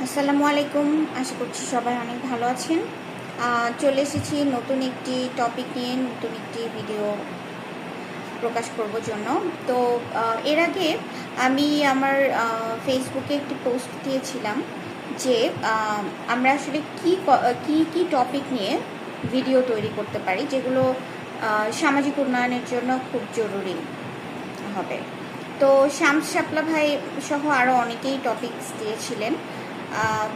আসসালামু আলাইকুম। আশা করছি সবাই অনেক ভালো আছেন। চলে এসেছি নতুন একটি টপিক নিয়ে, নতুন একটি ভিডিও প্রকাশ করব জন্য। তো এর আগে আমি আমার ফেসবুকে একটি পোস্ট দিয়েছিলাম যে আমরা আসলে কি টপিক নিয়ে ভিডিও তৈরি করতে পারি, যেগুলো সামাজিক উন্নয়নের জন্য খুব জরুরি হবে। তো শামস শাপলা ভাই সহ আরও অনেকেই টপিকস দিয়েছিলেন।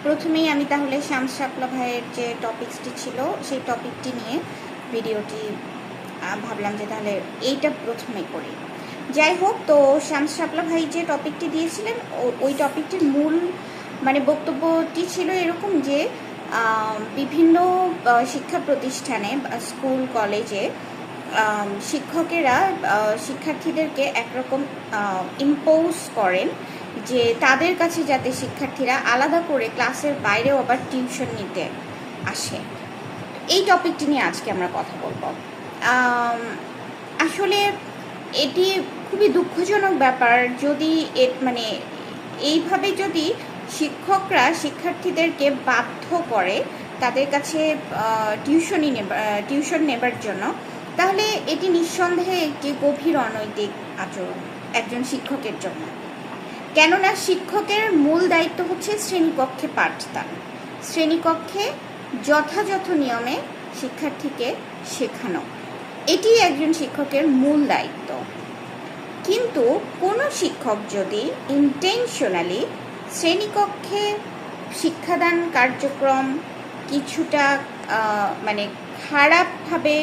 প্রথমেই আমি তাহলে শামস শাপলা ভাইয়ের যে টপিকসটি ছিল সেই টপিকটি নিয়ে ভিডিওটি ভাবলাম যে তাহলে এইটা প্রথমে করি। যাই হোক, তো শামস শাপলা ভাই যে টপিকটি দিয়েছিলেন ওই টপিকটির মূল বক্তব্যটি ছিল এরকম যে বিভিন্ন শিক্ষা প্রতিষ্ঠানে, স্কুল কলেজে শিক্ষকেরা শিক্ষার্থীদেরকে একরকম ইম্পোজ করেন যে তাদের কাছে যাতে শিক্ষার্থীরা আলাদা করে ক্লাসের বাইরেও আবার টিউশন নিতে আসে। এই টপিকটি নিয়ে আজকে আমরা কথা বলবো। আসলে এটি খুবই দুঃখজনক ব্যাপার যদি এইভাবে যদি শিক্ষকরা শিক্ষার্থীদেরকে বাধ্য করে তাদের কাছে টিউশন নেবার জন্য, তাহলে এটি নিঃসন্দেহে একটি গভীর অনৈতিক আচরণ একজন শিক্ষকের জন্য। কেননা শিক্ষকের মূল দায়িত্ব হচ্ছে শ্রেণীকক্ষে পাঠদান, শ্রেণীকক্ষে যথাযথ নিয়মে শিক্ষার্থীকে শেখানো, এটি একজন শিক্ষকের মূল দায়িত্ব। কিন্তু কোনো শিক্ষক যদি ইন্টেনশনালি শ্রেণীকক্ষে শিক্ষাদান কার্যক্রম কিছুটা খারাপভাবে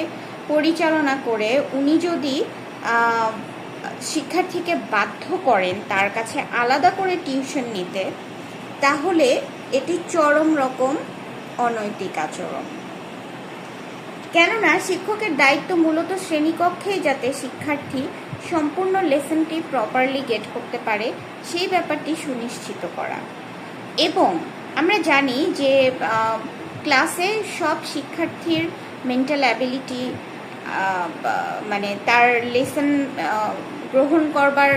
পরিচালনা করে উনি যদি শিক্ষার্থীকে বাধ্য করেন তার কাছে আলাদা করে টিউশন নিতে, তাহলে এটি চরম রকম অনৈতিক আচরণ। কেননা শিক্ষকের দায়িত্ব মূলত শ্রেণীকক্ষে যাতে শিক্ষার্থী সম্পূর্ণ লেসনটি প্রপারলি গেট করতে পারে সেই ব্যাপারটি সুনিশ্চিত করা। এবং আমরা জানি যে ক্লাসে সব শিক্ষার্থীর মেন্টাল অ্যাবিলিটি তার লেসন গ্রহণ করবার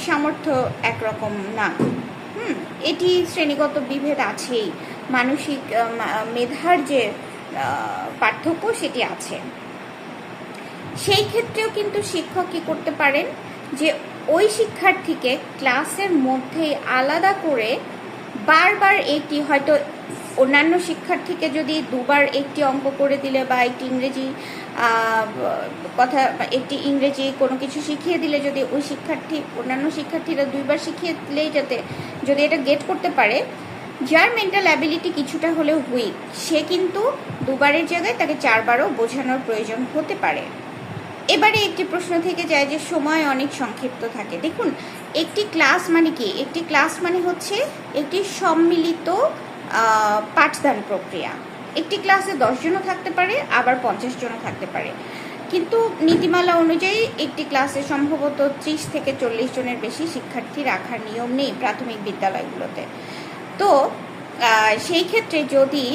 সামর্থ্য একরকম না। এটি শ্রেণীগত বিভেদ আছেই, মানসিক মেধার যে পার্থক্য সেটি আছে। সেই ক্ষেত্রেও কিন্তু শিক্ষক কী করতে পারেন যে ওই শিক্ষার্থীকে ক্লাসের মধ্যে আলাদা করে বারবার একটি, হয়তো অন্যান্য শিক্ষার্থীকে যদি দুবার একটি অঙ্ক করে দিলে বা একটি ইংরেজি কোনো কিছু শিখিয়ে দিলে, যদি ওই অন্যান্য শিক্ষার্থীরা দুইবার শিখিয়ে দিলেই যদি এটা গেট করতে পারে, যার মেন্টাল অ্যাবিলিটি কিছুটা হলেও উইক, সে কিন্তু দুবারের জায়গায় তাকে চারবারও বোঝানোর প্রয়োজন হতে পারে। এবারে একটি প্রশ্ন থেকে যায় যে সময় অনেক সংক্ষিপ্ত থাকে। দেখুন, একটি ক্লাস মানে কি? একটি ক্লাস মানে হচ্ছে একটি সম্মিলিত পাঠদান প্রক্রিয়া। একটি ক্লাসে 10 জনও থাকতে পারে, আবার 50 জনও থাকতে পারে, কিন্তু নীতিমালা অনুযায়ী একটি ক্লাসে সম্ভবত 30 থেকে 40 জনের বেশি শিক্ষার্থী রাখার নিয়ম নেই প্রাথমিক বিদ্যালয়গুলোতে। তো সেই ক্ষেত্রে যদি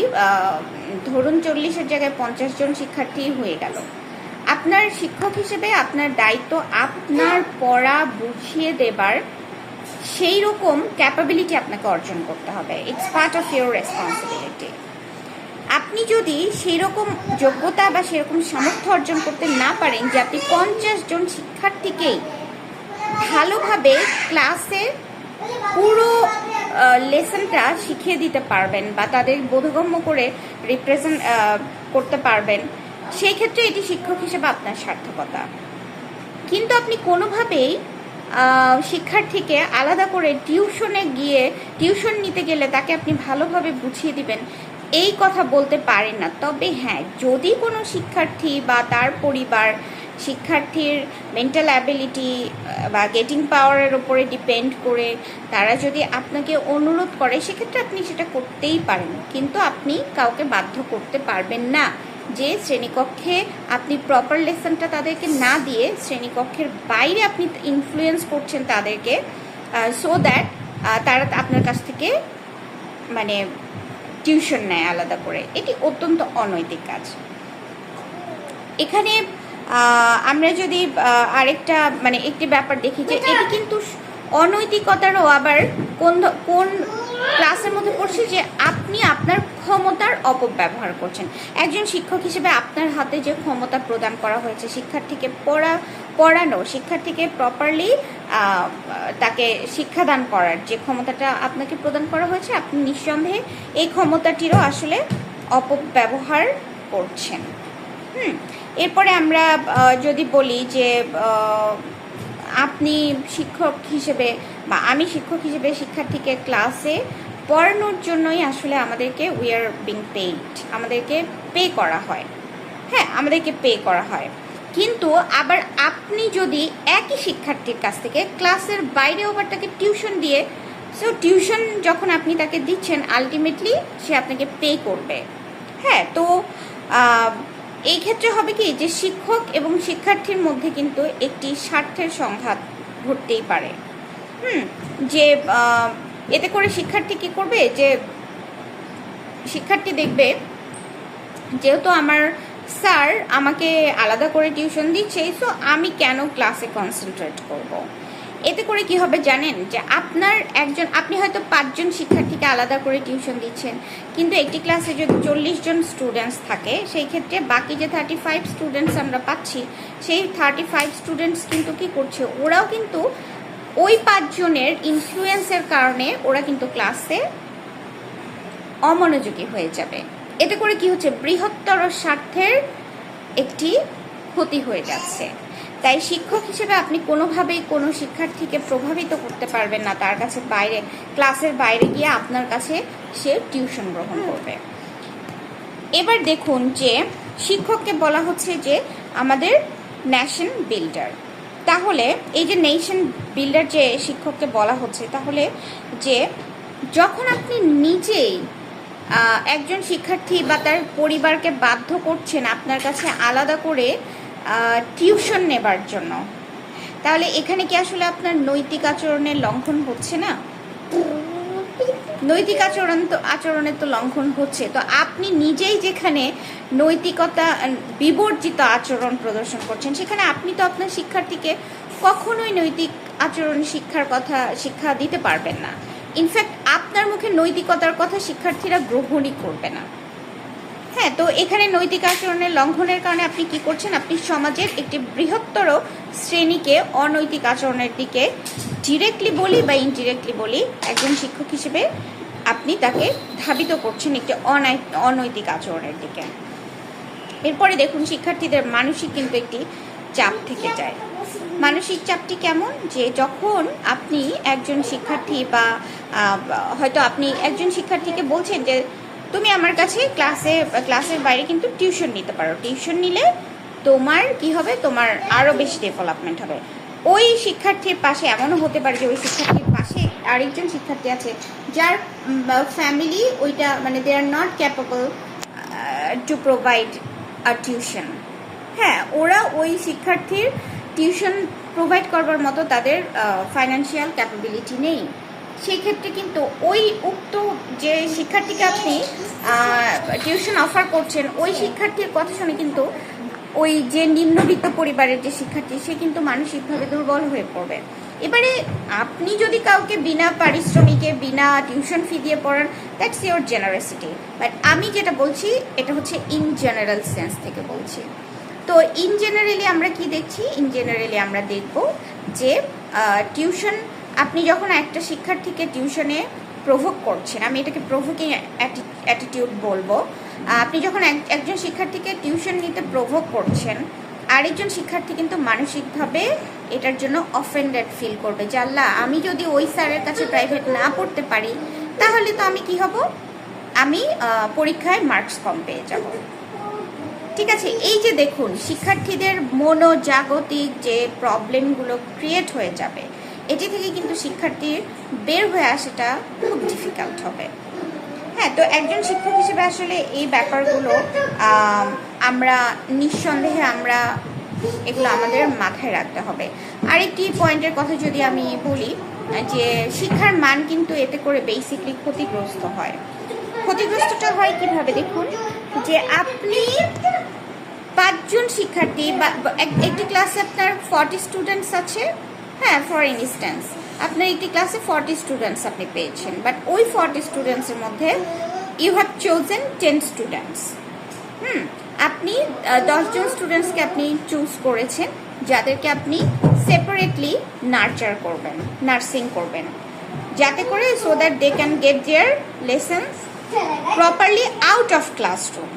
ধরুন 40-এর জায়গায় 50 জন শিক্ষার্থী হয়ে গেল, আপনার শিক্ষক হিসেবে আপনার দায়িত্ব আপনার পড়া বুঝিয়ে দেবার সেই রকম ক্যাপাবিলিটি আপনাকে অর্জন করতে হবে। It's part of your responsibility. আপনি যদি সেই রকম যোগ্যতা বা সেরকম সামর্থ্য অর্জন করতে না পারেন যে আপনি 50 জন শিক্ষার্থীকেই ভালোভাবে ক্লাসে পুরো লেসনটা শিখিয়ে দিতে পারবেন বা তাদের বোধগম্য করে রিপ্রেজেন্ট করতে পারবেন, সেই ক্ষেত্রে এটি শিক্ষক হিসেবে আপনার সার্থকতা। কিন্তু আপনি কোনোভাবেই শিক্ষার্থীকে আলাদা করে টিউশন নিতে গেলে তাকে আপনি ভালোভাবে বুঝিয়ে দিবেন এই কথা বলতে পারেন না। তবে হ্যাঁ, যদি কোনো শিক্ষার্থী বা তার পরিবার শিক্ষার্থীর মেন্টাল অ্যাবিলিটি বা গেটিং পাওয়ারের ওপরে ডিপেন্ড করে তারা যদি আপনাকে অনুরোধ করে, সেক্ষেত্রে আপনি সেটা করতেই পারেন, কিন্তু আপনি কাউকে বাধ্য করতে পারবেন না যে শ্রেণীকক্ষে আপনি প্রপার লেসনটা তাদেরকে না দিয়ে শ্রেণীকক্ষের বাইরে আপনি ইনফ্লুয়েন্স করছেন তাদেরকে, সো দ্যাট তারা আপনার কাছ থেকে টিউশন নেয় আলাদা করে। এটি অত্যন্ত অনৈতিক কাজ। এখানে আমরা যদি আরেকটা একটি ব্যাপার দেখি যে এটি কিন্তু অনৈতিকতারও আবার কোন ক্লাস ক্লাসের মধ্যে পড়ছি যে আপনি আপনার ক্ষমতার অপব্যবহার করছেন। একজন শিক্ষক হিসেবে আপনার হাতে যে ক্ষমতা প্রদান করা হয়েছে শিক্ষার্থীকে পড়ানো, শিক্ষার্থীকে প্রপারলি তাকে শিক্ষাদান করার যে ক্ষমতাটা আপনাকে প্রদান করা হয়েছে, আপনি নিঃসন্দেহে এই ক্ষমতাটিরও আসলে অপব্যবহার করছেন। এরপরে আমরা যদি বলি যে আপনি শিক্ষক হিসেবে বা আমি শিক্ষক হিসেবে শিক্ষার্থীকে ক্লাসে পড়ানোর জন্যই আসলে আমাদেরকে উই আর বিং পেইড, আমাদেরকে পে করা হয়। হ্যাঁ, আমাদেরকে পে করা হয়। কিন্তু আবার আপনি যদি একই শিক্ষার্থীর কাছ থেকে ক্লাসের বাইরেও আবার তাকে টিউশন দিয়ে, সো টিউশন যখন আপনি তাকে দিচ্ছেন আলটিমেটলি সে আপনাকে পে করবে। হ্যাঁ, তো এই ক্ষেত্রে হবে কি যে শিক্ষক এবং শিক্ষার্থীর মধ্যে কিন্তু একটি স্বার্থের সংঘাত ঘটতেই পারে। যে এতে করে শিক্ষার্থী কি করবে, যে শিক্ষার্থী দেখবে যেহেতু আমার স্যার আমাকে আলাদা করে টিউশন দিচ্ছে, সো আমি কেন ক্লাসে কনসেন্ট্রেট করব। এতে করে কি হবে জানেন, যে আপনি হয়তো 5 জন শিক্ষার্থীকে আলাদা করে টিউশন দিচ্ছেন, কিন্তু একটি ক্লাসে যদি 40 জন স্টুডেন্টস থাকে, সেই ক্ষেত্রে বাকি যে 35 স্টুডেন্টস আমরা পাচ্ছি, সেই 35 স্টুডেন্টস কিন্তু কি করছে, ওরাও কিন্তু ওই 5 জনের ইনফ্লুয়েন্সের কারণে ওরা কিন্তু ক্লাসে অমনোযোগী হয়ে যাবে। এতে করে কি হচ্ছে, বৃহত্তর স্বার্থের একটি ক্ষতি হয়ে যাচ্ছে। তাই শিক্ষক হিসেবে আপনি কোনোভাবেই কোনো শিক্ষার্থীকে প্রভাবিত করতে পারবেন না তার কাছে বাইরে, ক্লাসের বাইরে গিয়ে আপনার কাছে সে টিউশন গ্রহণ করবে। এবার দেখুন যে শিক্ষককে বলা হচ্ছে যে আমাদের নেশন বিল্ডার। তাহলে এই যে নেশন বিল্ডার যে শিক্ষককে বলা হচ্ছে, তাহলে যে যখন আপনি নিজেই একজন শিক্ষার্থী বা তার পরিবারকে বাধ্য করছেন আপনার কাছে আলাদা করে টিউশন নেবার জন্য, তাহলে এখানে কি আসলে আপনার নৈতিক আচরণের লঙ্ঘন হচ্ছে না? নৈতিক আচরণের তো লঙ্ঘন হচ্ছে। তো আপনি নিজেই যেখানে নৈতিকতা বিবর্জিত আচরণ প্রদর্শন করছেন, সেখানে আপনি তো আপনার শিক্ষার্থীকে কখনোই নৈতিক আচরণ শিক্ষা দিতে পারবেন না। ইনফ্যাক্ট আপনার মুখে নৈতিকতার কথা শিক্ষার্থীরা গ্রহণই করবে না। হ্যাঁ, তো এখানে নৈতিক আচরণের লঙ্ঘনের কারণে আপনি কি করছেন, আপনি সমাজের একটি বৃহত্তর শ্রেণীকে অনৈতিক আচরণের দিকে ডিরেক্টলি বলি বা ইনডিরেক্টলি বলি, একজন শিক্ষক হিসেবে আপনি তাকে ধাবিত করছেন একটি অনৈতিক আচরণের দিকে। এরপরে দেখুন শিক্ষার্থীদের মানসিক কিন্তু একটি চাপ থেকে যায়। মানসিক চাপটি কেমন, যে যখন আপনি একজন শিক্ষার্থী বা হয়তো আপনি একজন শিক্ষার্থীকে বলছেন যে তুমি আমার কাছে ক্লাসের বাইরে কিন্তু টিউশন নিতে পারো, টিউশন নিলে তোমার কি হবে, তোমার আরও বেশি ডেভেলপমেন্ট হবে। ওই শিক্ষার্থীর পাশে এমনও হতে পারে যে ওই শিক্ষার্থীর পাশে আরেকজন শিক্ষার্থী আছে যার ফ্যামিলি ওইটা মানে they are not capable to provide a tuition. হ্যাঁ, ওরা ওই শিক্ষার্থীর টিউশন প্রোভাইড করবার মতো তাদের ফাইন্যান্সিয়াল ক্যাপাবিলিটি নেই। সেই ক্ষেত্রে কিন্তু ওই উক্ত যে শিক্ষার্থীকে আপনি টিউশন অফার করছেন, ওই শিক্ষার্থীর কথা শুনে কিন্তু ওই যে নিম্নবিত্ত পরিবারের যে শিক্ষার্থী, সে কিন্তু মানসিকভাবে দুর্বল হয়ে পড়বে। এবারে আপনি যদি কাউকে বিনা পারিশ্রমিকে বিনা টিউশন ফি দিয়ে পড়ান, দ্যাটস ইয়োর জেনারেসিটি। বাট আমি যেটা বলছি এটা হচ্ছে ইন জেনারেল সেন্স থেকে বলছি। তো ইন জেনারেলি আমরা কি দেখছি, ইন জেনারেলি আমরা দেখব যে টিউশন আপনি যখন একটা শিক্ষার্থীকে টিউশনে প্রভোক করছেন, আমি এটাকে প্রভোকিং অ্যাটিটিউড বলবো, আপনি যখন একজন শিক্ষার্থীকে টিউশন নিতে প্রভোক করছেন, আরেকজন শিক্ষার্থী কিন্তু মানসিকভাবে এটার জন্য অফেন্ডেড ফিল করবে যে আল্লাহ, আমি যদি ওই স্যারের কাছে প্রাইভেট না পড়তে পারি তাহলে তো আমি কি হব, আমি পরীক্ষায় মার্কস কম পেয়ে যাব। ঠিক আছে, এই যে দেখুন শিক্ষার্থীদের মনোজাগতিক যে প্রবলেমগুলো ক্রিয়েট হয়ে যাবে, এটি থেকে কিন্তু শিক্ষার্থীর বের হয়ে আসাটা খুব ডিফিকাল্ট হবে। হ্যাঁ, তো একজন শিক্ষক হিসেবে আসলে এই ব্যাপারগুলো আমরা নিঃসন্দেহে এগুলো আমাদের মাথায় রাখতে হবে। আরেকটি পয়েন্টের কথা যদি আমি বলি, যে শিক্ষার মান কিন্তু এতে করে বেসিকলি ক্ষতিগ্রস্ত হয়। ক্ষতিগ্রস্তটা হয় কিভাবে দেখুন, যে আপনি 5 জন শিক্ষার্থী বা একটি ক্লাসে আপনার 40 স্টুডেন্টস আছে, হ্যাঁ ফর ইনস্ট্যান্স, আপনার একটি ক্লাসে 40 স্টুডেন্টস আপনি পেয়েছেন, বাট ওই 40 স্টুডেন্টসের মধ্যে ইউ হ্যাভ চোজেন 10 স্টুডেন্টস। আপনি 10 জন স্টুডেন্টসকে আপনি চুজ করেছেন, যাদেরকে আপনি সেপারেটলি নার্সিং করবেন, যাতে করে so that they can get their lessons properly out of classroom.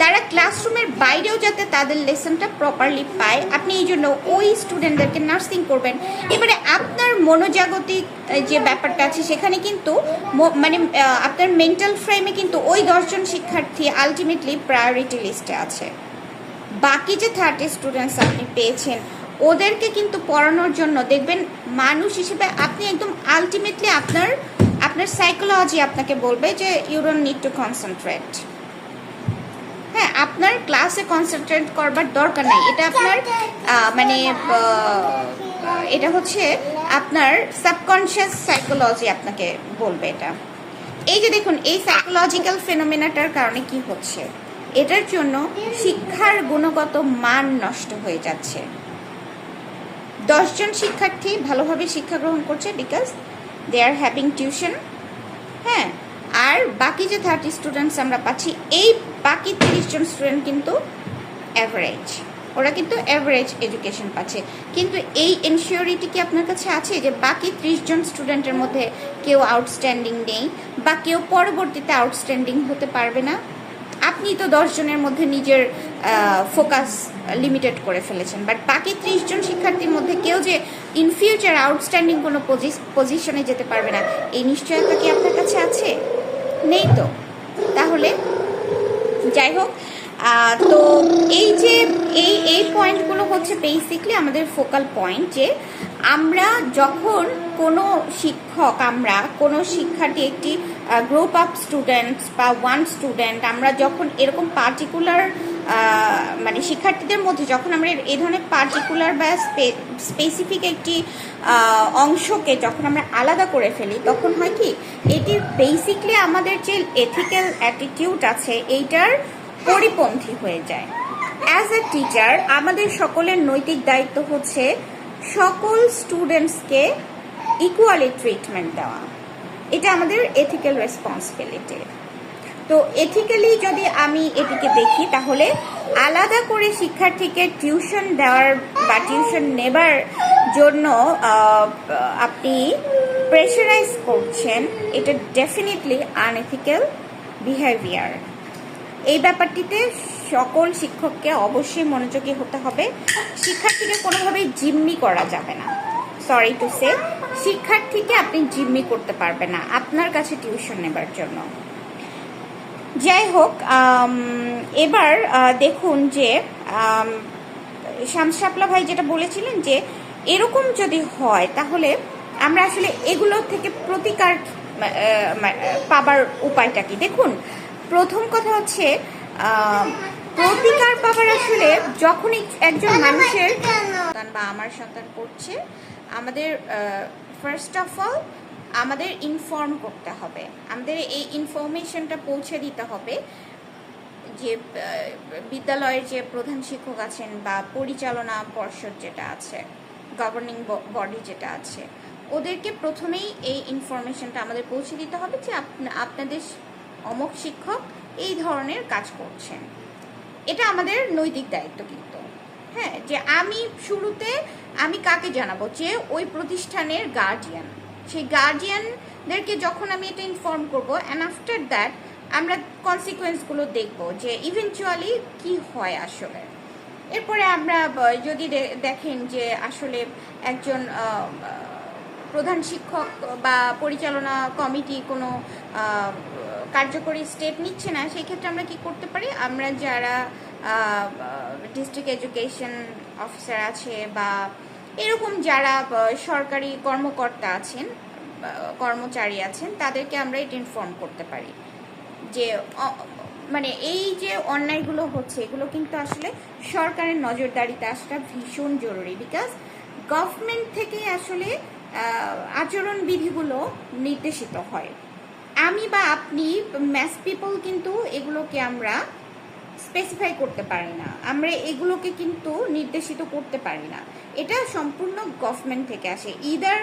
তারা ক্লাসরুমের বাইরেও যাতে তাদের লেসনটা প্রপারলি পায়, আপনি এই জন্য ওই স্টুডেন্টদেরকে নার্সিং করবেন। এবারে আপনার মনোজাগতিক যে ব্যাপারটা আছে সেখানে কিন্তু মানে আপনার মেন্টাল ফ্রেমে কিন্তু ওই 10 জন শিক্ষার্থী আলটিমেটলি প্রায়োরিটি লিস্টে আছে। বাকি যে 30 স্টুডেন্টস আপনি পেয়েছেন ওদেরকে কিন্তু পড়ানোর জন্য দেখবেন মানুষ হিসেবে আপনি একদম আলটিমেটলি আপনার সাইকোলজি আপনাকে বলবে যে you don't need to concentrate. হ্যাঁ, আপনার ক্লাসে কনসেন্ট্রেট করবার দরকার নেই, এটা আপনার মানে এটা হচ্ছে আপনার সাবকনশিয়াস সাইকোলজি আপনাকে বলবে এটা। এই যে দেখুন, এই সাইকোলজিক্যাল ফেনোমেনাটার কারণে কি হচ্ছে, এটার জন্য শিক্ষার গুণগত মান নষ্ট হয়ে যাচ্ছে। 10 জন শিক্ষার্থী ভালোভাবে শিক্ষা গ্রহণ করছে because they are having tuition. হ্যাঁ, আর বাকি যে 30 স্টুডেন্টস আমরা পাচ্ছি, এই বাকি 30 জন স্টুডেন্ট কিন্তু অ্যাভারেজ, ওরা কিন্তু অ্যাভারেজ এডুকেশন পাচ্ছে। কিন্তু এই এনশিওরিটি কি আপনার কাছে আছে যে বাকি 30 জন স্টুডেন্টের মধ্যে কেউ আউটস্ট্যান্ডিং নেই বা কেউ পরবর্তীতে আউটস্ট্যান্ডিং হতে পারবে না? আপনি তো 10 জনের মধ্যে নিজের ফোকাস লিমিটেড করে ফেলেছেন, বাট বাকি 30 জন শিক্ষার্থীর মধ্যে কেউ যে ইন ফিউচার আউটস্ট্যান্ডিং কোনো পজিশনে যেতে পারবে না, এই নিশ্চয়তা কি আপনার কাছে আছে? নেই তো। তাহলে যাই হোক, তো এই যে এই পয়েন্টগুলো হচ্ছে বেসিকলি আমাদের ফোকাল পয়েন্ট, যে আমরা যখন কোনো শিক্ষার্থী একটি গ্রুপ অফ স্টুডেন্টস বা ওয়ান স্টুডেন্ট, আমরা যখন এরকম পার্টিকুলার মানে শিক্ষার্থীদের মধ্যে যখন আমরা এই ধরনের পার্টিকুলার বা স্পেসিফিক একটি অংশকে যখন আমরা আলাদা করে ফেলি, তখন হয় কি, এটির বেসিকলি আমাদের যে এথিক্যাল অ্যাটিটিউড আছে এইটার পরিপন্থী হয়ে যায়। অ্যাজ এ টিচার আমাদের সকলের নৈতিক দায়িত্ব হচ্ছে সকল স্টুডেন্টসকে ইকুয়ালি ট্রিটমেন্ট দেওয়া, এটা আমাদের এথিক্যাল রেসপন্সিবিলিটি। তো এথিক্যালি যদি আমি এটিকে দেখি, তাহলে আলাদা করে শিক্ষার্থীকে টিউশন দেওয়ার বা টিউশন নেবার জন্য আপনি প্রেশারাইজ করছেন, এটা ডেফিনেটলি আনএথিক্যাল বিহেভিয়ার। এই ব্যাপারটিতে সকল শিক্ষককে অবশ্যই মনোযোগী হতে হবে। শিক্ষার্থীকে কোনোভাবেই জিম্মি করা যাবে না। সরি টু সে, শিক্ষার্থীকে আপনি জিম্মি করতে পারবেন না আপনার কাছে টিউশন নেবার জন্য। যাই হোক, এবার দেখুন যে শামসাপলা ভাই যেটা বলেছিলেন যে এরকম যদি হয় তাহলে আমরা আসলে এগুলো থেকে প্রতিকার পাবার উপায়টা কি? দেখুন, প্রথম কথা হচ্ছে প্রতিকার পাবার আসলে যখনই একজন মানুষের সন্তান বা আমার সন্তান পড়ছে, আমাদের ফার্স্ট অফ অল আমাদের ইনফর্ম করতে হবে, আমাদের এই ইনফরমেশনটা পৌঁছে দিতে হবে যে বিদ্যালয়ের যে প্রধান শিক্ষক আছেন বা পরিচালনা পর্ষদ যেটা আছে, গভর্নিং বডি যেটা আছে, ওদেরকে প্রথমেই এই ইনফরমেশনটা আমাদের পৌঁছে দিতে হবে যে আপনাদের অমুক শিক্ষক এই ধরনের কাজ করছেন। এটা আমাদের নৈতিক দায়িত্ব কিন্তু। হ্যাঁ, যে আমি শুরুতে আমি কাকে জানাবো? যে ওই প্রতিষ্ঠানের গার্জিয়ান, সেই গার্জিয়ানদেরকে যখন আমি এটা ইনফর্ম করবো, অ্যান্ড আফটার দ্যাট আমরা কনসিকুয়েন্সগুলো দেখবো যে ইভেনচুয়ালি কি হয় আসলে। এরপরে আমরা যদি দেখেন যে আসলে একজন প্রধান শিক্ষক বা পরিচালনা কমিটি কোনো কার্যকরী স্টেপ নিচ্ছে না, সেই ক্ষেত্রে আমরা কি করতে পারি? আমরা যারা ডিস্ট্রিক্ট এডুকেশন অফিসার আছে বা এরকম যারা সরকারি কর্মকর্তা আছেন, কর্মচারী আছেন, তাদেরকে আমরা এটা ইনফর্ম করতে পারি যে মানে এই যে অন্যায়গুলো হচ্ছে এগুলো কিন্তু আসলে সরকারের নজরদারিতে আসাটা ভীষণ জরুরি। বিকজ গভর্নমেন্ট থেকে আসলে আচরণ বিধিগুলো নির্দেশিত হয়। আমি বা আপনি ম্যাস পিপল কিন্তু এগুলোকে আমরা স্পেসিফাই করতে পারি না, আমরা এগুলোকে কিন্তু নির্দেশিত করতে পারি না। এটা সম্পূর্ণ গভর্নমেন্ট থেকে আসে, either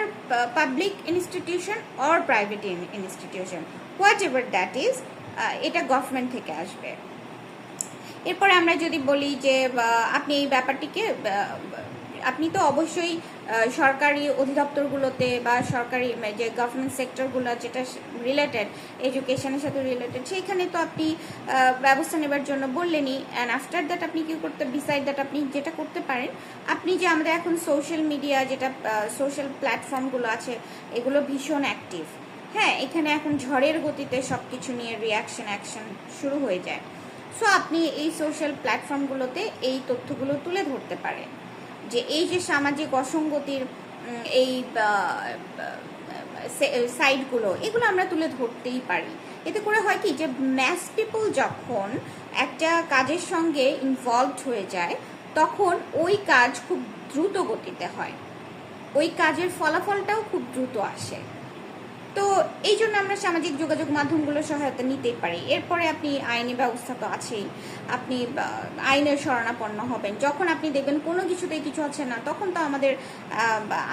public institution or private institution, what ever that is, এটা গভর্নমেন্ট থেকে আসবে। এরপরে আমরা যদি বলি যে আপনি এই ব্যাপারটিকে আপনি তো অবশ্যই সরকারি অধিদপ্তরগুলোতে বা সরকারি যে গভর্নমেন্ট সেক্টরগুলো যেটা রিলেটেড এডুকেশনের সাথে রিলেটেড, সেইখানে তো আপনি ব্যবস্থা নেবার জন্য বললেনই। অ্যান্ড আফটার দ্যাট আপনি কী করতে, বিসাইড দ্যাট আপনি যেটা করতে পারেন, আপনি যে আমাদের এখন সোশ্যাল মিডিয়া যেটা সোশ্যাল প্ল্যাটফর্মগুলো আছে এগুলো ভীষণ অ্যাক্টিভ। হ্যাঁ, এখানে এখন ঝড়ের গতিতে সব কিছু নিয়ে অ্যাকশন শুরু হয়ে যায়। সো আপনি এই সোশ্যাল প্ল্যাটফর্মগুলোতে এই তথ্যগুলো তুলে ধরতে পারেন যে এই যে সামাজিক অসঙ্গতির এই সাইডগুলো, এগুলো আমরা তুলে ধরতেই পারি। এতে করে হয় কি যে ম্যাস পিপল যখন একটা কাজের সঙ্গে ইনভলভড হয়ে যায় তখন ওই কাজ খুব দ্রুত গতিতে হয়, ওই কাজের ফলাফলটাও খুব দ্রুত আসে। তো এই জন্য আমরা সামাজিক যোগাযোগ মাধ্যমগুলোর সহায়তা নিতেই পারি। এরপরে আপনি আইনি ব্যবস্থা তো আছেই, আপনি আইনের শরণাপন্ন হবেন। যখন আপনি দেখবেন কোনো কিছুতেই কিছু হচ্ছে না, তখন তো আমাদের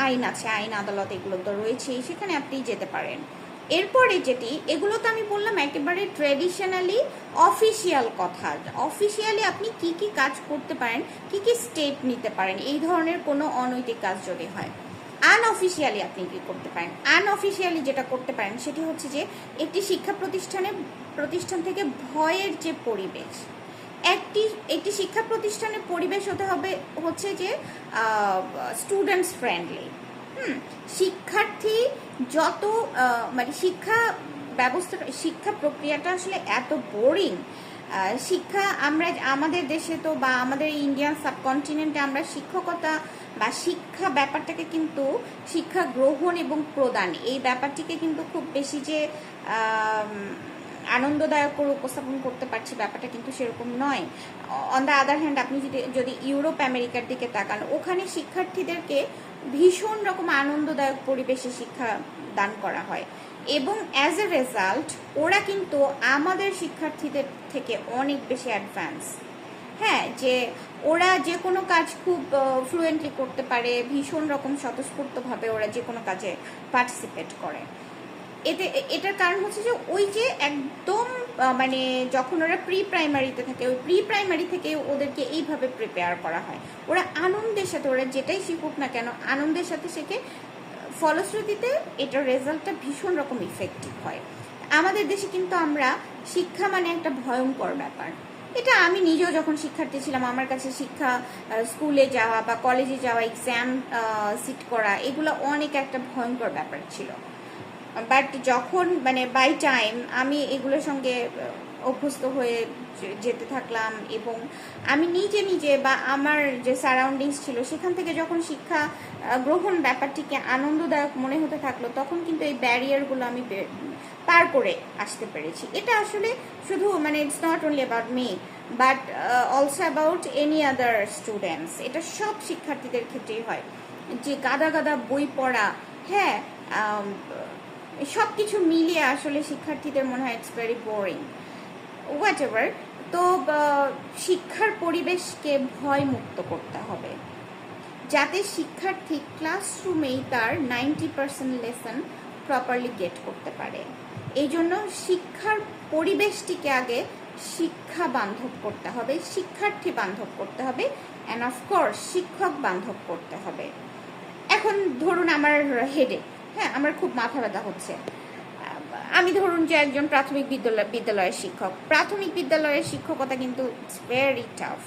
আইন আছে, আইন আদালত এগুলো তো রয়েছেই, সেখানে আপনি যেতে পারেন। এরপরে যেটি, এগুলো তো আমি বললাম একেবারে ট্রেডিশনালি অফিসিয়াল কথা। অফিসিয়ালি আপনি কি কি কাজ করতে পারেন, কি কি স্টেপ নিতে পারেন এই ধরনের কোনো অনৈতিক কাজ যদি হয়। আনঅফিসিয়ালি আপনি কি করতে পারেন, আনঅফিসিয়ালি যেটা করতে পারেন সেটি হচ্ছে যে একটি শিক্ষা প্রতিষ্ঠান থেকে ভয়ের যে পরিবেশ, একটি শিক্ষা প্রতিষ্ঠানের পরিবেশ হতে হবে হচ্ছে যে স্টুডেন্টস ফ্রেন্ডলি। শিক্ষার্থী যত মানে শিক্ষা ব্যবস্থা, শিক্ষা প্রক্রিয়াটা আসলে এত বোরিং। শিক্ষা আমরা আমাদের দেশে তো বা আমাদের ইন্ডিয়ান সাবকন্টিনেন্টে আমরা শিক্ষকতা বা শিক্ষা ব্যাপারটাকে কিন্তু শিক্ষা গ্রহণ এবং প্রদান এই ব্যাপারটিকে কিন্তু খুব বেশি যে আনন্দদায়ক করে উপস্থাপন করতে পারছি ব্যাপারটা কিন্তু সেরকম নয়। অন দ্য আদার হ্যান্ড আপনি যদি ইউরোপ আমেরিকার দিকে তাকান, ওখানে শিক্ষার্থীদেরকে ভীষণ রকম আনন্দদায়ক পরিবেশে শিক্ষা দান করা হয় এবং অ্যাজ এ রেজাল্ট ওরা কিন্তু আমাদের শিক্ষার্থীদের থেকে অনেক বেশি অ্যাডভান্স। হ্যাঁ, যে ওরা যে কোনো কাজ খুব ফ্লুয়েন্টলি করতে পারে, ভীষণ রকম স্বতঃস্ফূর্তভাবে ওরা যে কোনো কাজে পার্টিসিপেট করে। এটার কারণ হচ্ছে যে ওই যে একদম মানে যখন ওরা প্রি প্রাইমারিতে থাকে, ওই প্রি প্রাইমারি থেকে ওদেরকে এইভাবে প্রিপেয়ার করা হয়। ওরা আনন্দের সাথে, ওরা যেটাই শিখুক না কেন আনন্দের সাথে শেখে, ফলশ্রুতিতে এটার রেজাল্টটা ভীষণ রকম ইফেক্টিভ হয়। আমাদের দেশে কিন্তু আমরা শিক্ষা মানে একটা ভয়ঙ্কর ব্যাপার। এটা আমি নিজেও যখন শিক্ষার্থী ছিলাম আমার কাছে শিক্ষা, স্কুলে যাওয়া বা কলেজে যাওয়া, এক্সাম সিট করা, এগুলো অনেক একটা ভয়ঙ্কর ব্যাপার ছিল। বাট যখন মানে বাই টাইম আমি এগুলোর সঙ্গে অভ্যস্ত হয়ে যেতে থাকলাম এবং আমি নিজে বা আমার যে সারাউন্ডিংস ছিল সেখান থেকে যখন শিক্ষা গ্রহণ ব্যাপারটিকে আনন্দদায়ক মনে হতে থাকলো, তখন কিন্তু এই ব্যারিয়ারগুলো আমি পার করে আসতে পেরেছি। এটা আসলে শুধু মানে it's not only about me but also about any other students. এটা সব শিক্ষার্থীদের ক্ষেত্রেই হয় যে গাদা বই পড়া, হ্যাঁ, সব কিছু মিলিয়ে আসলে শিক্ষার্থীদের মনে হয় it's very boring, what ever. তো শিক্ষার পরিবেশকে ভয় মুক্ত করতে হবে যাতে শিক্ষার্থী ক্লাসরুমেই তার 90% লেসন প্রপারলি গেট করতে পারে। এই জন্য শিক্ষার পরিবেশটিকে আগে শিক্ষা বান্ধব করতে হবে, শিক্ষার্থী বান্ধব করতে হবে, অ্যান্ড অফকোর্স শিক্ষক বান্ধব করতে হবে। এখন ধরুন আমার হেডে, হ্যাঁ, আমার খুব মাথা ব্যথা হচ্ছে। আমি ধরুন যে একজন প্রাথমিক বিদ্যালয়ের শিক্ষক, প্রাথমিক বিদ্যালয়ের শিক্ষকতা কিন্তু it's very tough,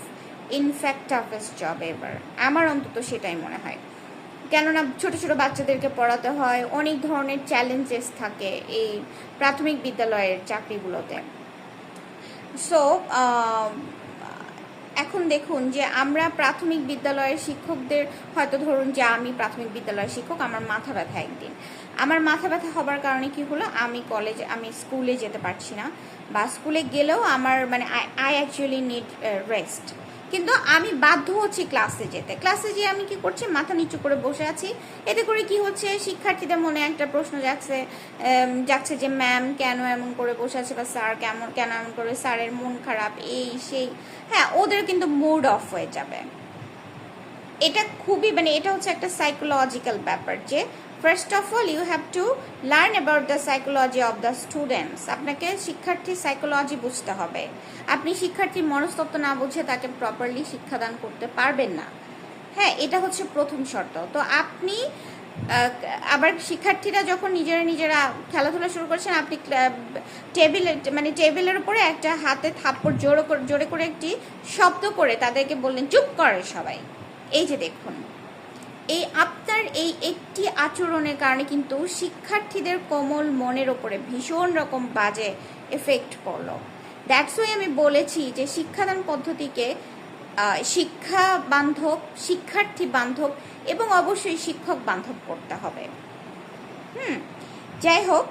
in fact toughest job ever, আমার অন্তত সেটাই মনে হয়। কেননা ছোট ছোট বাচ্চাদেরকে পড়াতে হয়, অনেক ধরনের চ্যালেঞ্জেস থাকে এই প্রাথমিক বিদ্যালয়ের চাকরিগুলোতে। সো এখন দেখুন যে আমরা প্রাথমিক বিদ্যালয়ের শিক্ষকদের, হয়তো ধরুন যে আমি প্রাথমিক বিদ্যালয়ের শিক্ষক, আমার মাথা ব্যথা একদিন, আমার মাথা ব্যথা হবার কারণে কি হলো, আমি স্কুলে যেতে পারছি না, বা স্কুলে গেলেও আমার মানে আই অ্যাকচুয়ালি নিড রেস্ট। কিন্তু আমি বাধ্য হচ্ছি ক্লাসে যেতে, ক্লাসে যেয়ে আমি কি করছি, মাথা নিচু করে বসে আছি। এতে করে কি হচ্ছে, শিক্ষার্থীদের মনে একটা প্রশ্ন যাচ্ছে যে ম্যাম কেন এমন করে বসে আছে, বা স্যার কেন এমন করে, স্যারের মন খারাপ, এই সেই। হ্যাঁ, ওদের কিন্তু মুড অফ হয়ে যাবে। এটা খুবই এটা হচ্ছে একটা সাইকোলজিক্যাল ব্যাপার, যে first of all you have to learn about the psychology of the students. আপনাকে শিক্ষার্থীর সাইকোলজি বুঝতে হবে। আপনি শিক্ষার্থীর মনস্তত্ত্ব না বুঝে তাকে প্রপারলি শিক্ষাদান করতে পারবেন না। হ্যাঁ, এটা হচ্ছে প্রথম শর্ত। তো আপনি আবার শিক্ষার্থীরা যখন নিজেরা খেলাধুলা শুরু করছেন, আপনি টেবিলের উপরে একটা হাতে থাপ্পড় জোরে করে একটি শব্দ করে তাদেরকে বললেন চুপ করে সবাই। এই যে দেখুন, আপনার এই একটি আচরণের কারণে কিন্তু শিক্ষার্থীদের কোমল মনের ওপরে ভীষণ রকম বাজে এফেক্ট পড়লো। দ্যাটস ওয়াই আমি বলেছি যে শিক্ষাদান পদ্ধতিকে শিক্ষা বান্ধব, শিক্ষার্থী বান্ধব এবং অবশ্যই শিক্ষক বান্ধব করতে হবে। যাই হোক,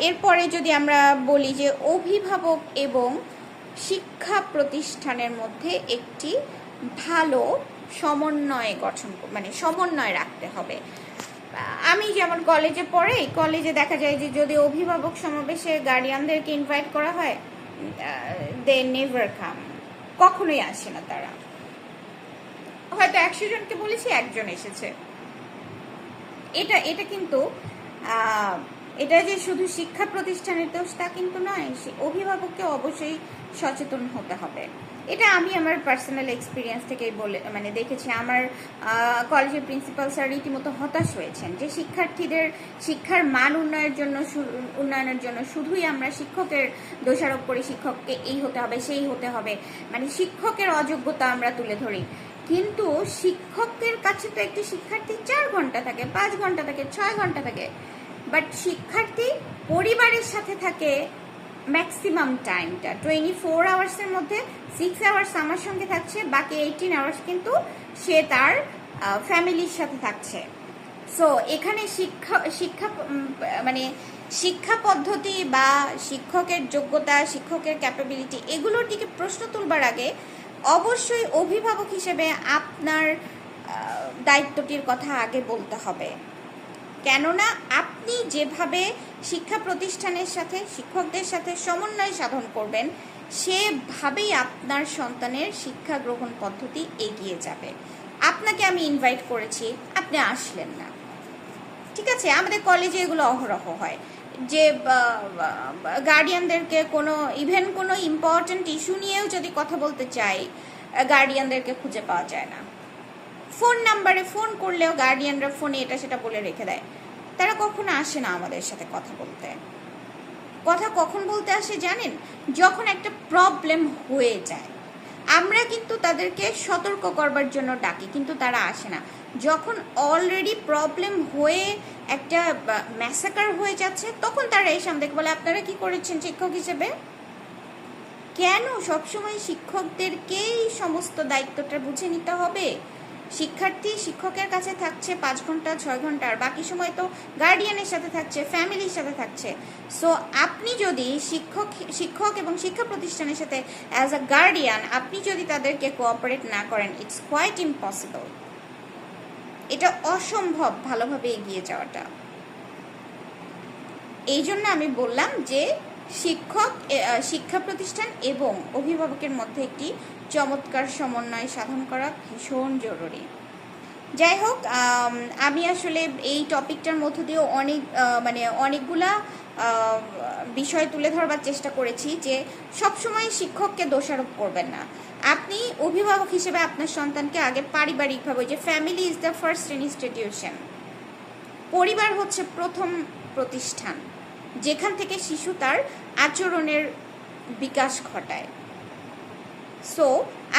এরপরে যদি আমরা বলি যে অভিভাবক এবং শিক্ষা প্রতিষ্ঠানের মধ্যে একটি ভালো সমন্বয় রাখতে হবে। আমি যেমন কলেজে পড়ে, কলেজে দেখা যায় যে যদি অভিভাবক সমাবেশে গার্ডিয়ানদেরকে ইনভাইট করা হয়, দে নেভার কাম, কখনোই আসে না তারা। হয়তো 100 জনকে বলেছি, একজন এসেছে। এটা কিন্তু এটা যে শুধু শিক্ষা প্রতিষ্ঠানের দোষ তা কিন্তু নয়, অভিভাবককে অবশ্যই সচেতন হতে হবে। এটা আমি আমার পার্সোনাল এক্সপিরিয়েন্স থেকে দেখেছি। আমার কলেজের প্রিন্সিপাল স্যার রীতিমতো হতাশ হয়েছেন যে শিক্ষার্থীদের শিক্ষার মান উন্নয়নের জন্য শুধুই আমরা শিক্ষকের দোষারোপ করি, শিক্ষককে এই হতে হবে সেই হতে হবে, শিক্ষকের অযোগ্যতা আমরা তুলে ধরি। কিন্তু শিক্ষকের কাছে তো একটি শিক্ষার্থী 4 ঘন্টা থাকে, 5 ঘন্টা থাকে, 6 ঘন্টা থাকে, বাট শিক্ষার্থী পরিবারের সাথে থাকে ম্যাক্সিমাম টাইমটা। 24 আওয়ার্সের মধ্যে 6 আওয়ার্স আমার সঙ্গে থাকছে, বাকি 18 আওয়ার্স কিন্তু সে তার ফ্যামিলির সাথে থাকছে। সো এখানে শিক্ষা পদ্ধতি বা শিক্ষকের যোগ্যতা, শিক্ষকের ক্যাপাবিলিটি, এগুলোর দিকে প্রশ্ন তুলবার আগে অবশ্যই অভিভাবক হিসেবে আপনার দায়িত্বটির কথা আগে বলতে হবে। কেননা আপনি যেভাবে শিক্ষা প্রতিষ্ঠানের সাথে, শিক্ষকদের সাথে সমন্বয় সাধন করবেন, সেভাবেই আপনার সন্তানের শিক্ষা গ্রহণ পদ্ধতি এগিয়ে যাবে। আপনাকে আমি ইনভাইট করেছি, আপনি আসলেন না, ঠিক আছে। আমাদের কলেজে এগুলো অহরহ হয় যে গার্ডিয়ানদেরকে কোনো ইম্পর্টেন্ট ইস্যু নিয়েও যদি কথা বলতে চাই, গার্ডিয়ানদেরকে খুঁজে পাওয়া যায় না। ফোন নাম্বারে ফোন করলেও গার্ডিয়ানরা ফোনে এটা সেটা বলে রেখে দেয়। তারা কখনো আসে না আমাদের সাথে কথা বলতে। কথা কখন বলতে আসে জানেন? যখন একটা প্রবলেম হয়ে যায়। আমরা কিন্তু তাদেরকে সতর্ক করবার জন্য ডাকি, কিন্তু তারা আসে না। যখন অলরেডি প্রবলেম হয়ে একটা ম্যাসাকার হয়ে যাচ্ছে, তখন তারা এসে আমাদেরকে বলে আপনারা কি করেছেন শিক্ষক হিসেবে। কেন সবসময় শিক্ষকদেরকেই সমস্ত দায়িত্বটা বুঝে নিতে হবে? শিক্ষার্থী শিক্ষকের কাছে থাকছে 5 ঘন্টা 6 ঘন্টা, আর বাকি সময় তো গার্ডিয়ানের সাথে থাকছে, ফ্যামিলির সাথে থাকছে। সো আপনি যদি শিক্ষক এবং শিক্ষা প্রতিষ্ঠানের সাথে অ্যাজ আ গার্ডিয়ান আপনি যদি তাদেরকে কোঅপারেট না করেন, ইটস কোয়াইট ইম্পসিবল। এটা অসম্ভব ভালোভাবে এগিয়ে যাওয়াটা। এই জন্য আমি বললাম যে শিক্ষা প্রতিষ্ঠান এবং অভিভাবকের মধ্যে একটি চমৎকার সমন্বয় সাধন করা ভীষণ জরুরি। যাই হোক, আমি আসলে এই টপিকটার মধ্য দিয়েও অনেকগুলা বিষয় তুলে ধরবার চেষ্টা করেছি যে সবসময় শিক্ষককে দোষারোপ করবেন না। আপনি অভিভাবক হিসেবে আপনার সন্তানকে আগে পারিবারিকভাবে, যে family is the first institution, পরিবার হচ্ছে প্রথম প্রতিষ্ঠান যেখান থেকে শিশু তার আচরণের বিকাশ ঘটায়। সো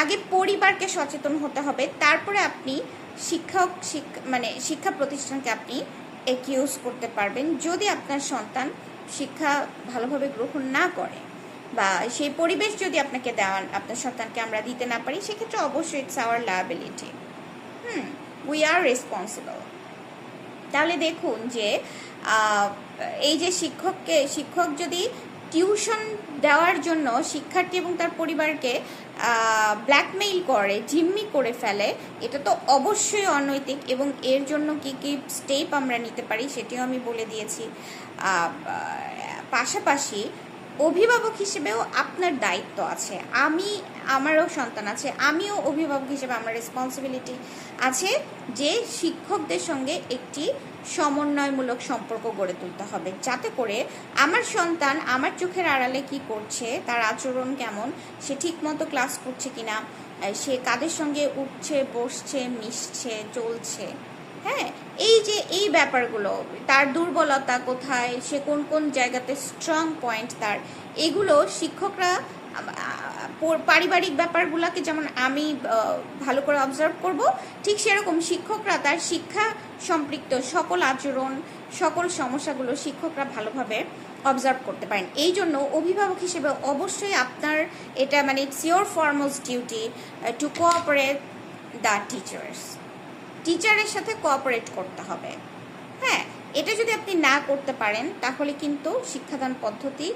আগে পরিবারকে সচেতন হতে হবে, তারপরে আপনি শিক্ষা প্রতিষ্ঠানকে আপনি একিউজ করতে পারবেন। যদি আপনার সন্তান শিক্ষা ভালোভাবে গ্রহণ না করে বা সেই পরিবেশ যদি আপনাকে দেওয়ান আপনার সন্তানকে আমরা দিতে না পারি, সেক্ষেত্রে অবশ্যই it's hour liability. We are responsible. তাহলে দেখুন যে এই যে শিক্ষক যদি টিউশন দেওয়ার জন্য শিক্ষার্থী এবং তার পরিবারকে ব্ল্যাকমেইল করে, জিম্মি করে ফেলে, এটা তো অবশ্যই অনৈতিক। এবং এর জন্য কি কি স্টেপ আমরা নিতে পারি সেটিও আমি বলে দিয়েছি। পাশাপাশি অভিভাবক হিসেবেও আপনার দায়িত্ব আছে। আমারও সন্তান আছে, আমিও অভিভাবক হিসেবে আমার রেসপন্সিবিলিটি আছে যে শিক্ষকদের সঙ্গে একটি সমন্বয়মূলক সম্পর্ক গড়ে তুলতে হবে, যাতে করে আমার সন্তান আমার চোখের আড়ালে কি করছে, তার আচরণ কেমন, সে ঠিকমতো ক্লাস করছে কিনা, সে কাদের সঙ্গে উঠছে, বসছে, মিশছে, চলছে, হ্যাঁ, এই যে এই ব্যাপারগুলো, তার দুর্বলতা কোথায়, সে কোন কোন জায়গাতে স্ট্রং পয়েন্ট তার, এগুলো শিক্ষকরা পারিবারিক ব্যাপারগুলোকে যেমন আমি ভালো করে অবজার্ভ করব, ঠিক সেরকম শিক্ষকরা তার শিক্ষা সম্পৃক্ত সকল আচরণ, সকল সমস্যাগুলো শিক্ষকরা ভালোভাবে অবজার্ভ করতে পারেন। এই জন্য অভিভাবক হিসেবে অবশ্যই আপনার এটা মানে it's your foremost duty to cooperate the টিচারের সাথে কোঅপারেট করতে হবে। হ্যাঁ, এটা যদি আপনি না করতে পারেন তাহলে কিন্তু শিক্ষাদান পদ্ধতি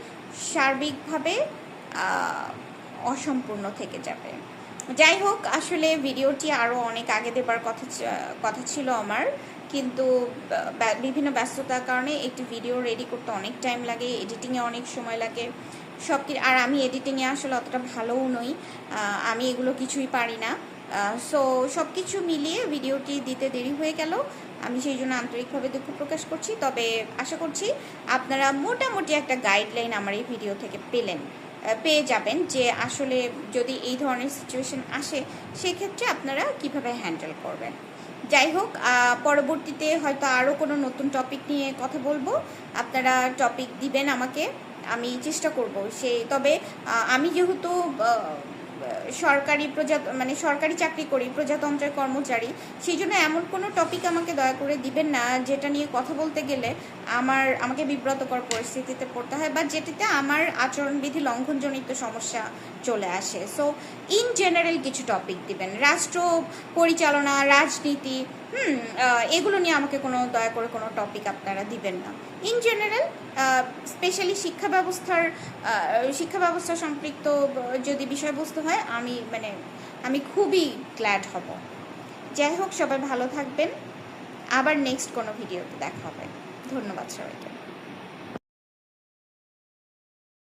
সার্বিকভাবে অসম্পূর্ণ থেকে যাবে। যাই হোক, আসলে ভিডিওটি আরও অনেক আগে দেবার কথা ছিল আমার, কিন্তু বিভিন্ন ব্যস্ততার কারণে একটি ভিডিও রেডি করতে অনেক টাইম লাগে, এডিটিংয়ে অনেক সময় লাগে, আর আমি এডিটিংয়ে আসলে অতটা ভালোও নই, আমি এগুলো কিছুই পারি না। সো সব কিছু মিলিয়ে ভিডিওটি দিতে দেরি হয়ে গেল, আমি সেই জন্য আন্তরিকভাবে দুঃখ প্রকাশ করছি। তবে আশা করছি আপনারা মোটামুটি একটা গাইডলাইন আমার এই ভিডিও থেকে পেয়ে যাবেন যে আসলে যদি এই ধরনের সিচুয়েশন আসে সেক্ষেত্রে আপনারা কিভাবে হ্যান্ডেল করবেন। যাই হোক, পরবর্তীতে হয়তো আরও কোনো নতুন টপিক নিয়ে কথা বলবো, আপনারা টপিক দিবেন আমাকে, আমি চেষ্টা করব তবে আমি যেহেতু সরকারি চাকরি করি, প্রজাতন্ত্রের কর্মচারী, সেই জন্য এমন কোনো টপিক আমাকে দয়া করে দিবেন না যেটা নিয়ে কথা বলতে গেলে আমাকে বিব্রতকর পরিস্থিতিতে পড়তে হয় বা যেটিতে আমার আচরণবিধি লঙ্ঘনজনিত সমস্যা চলে আসে। সো ইন জেনারেল কিছু টপিক দিবেন, রাষ্ট্র পরিচালনা, রাজনীতি, এগুলো নিয়ে আমাকে দয়া করে কোনো টপিক আপনারা দিবেন না। ইন জেনারেল স্পেশালি শিক্ষা ব্যবস্থা সম্পৃক্ত যদি বিষয়বস্তু হয় আমি খুবই গ্ল্যাড হব। যাই হোক, সবাই ভালো থাকবেন, আবার নেক্সট কোনো ভিডিওতে দেখা হবে। ধন্যবাদ সবাইকে।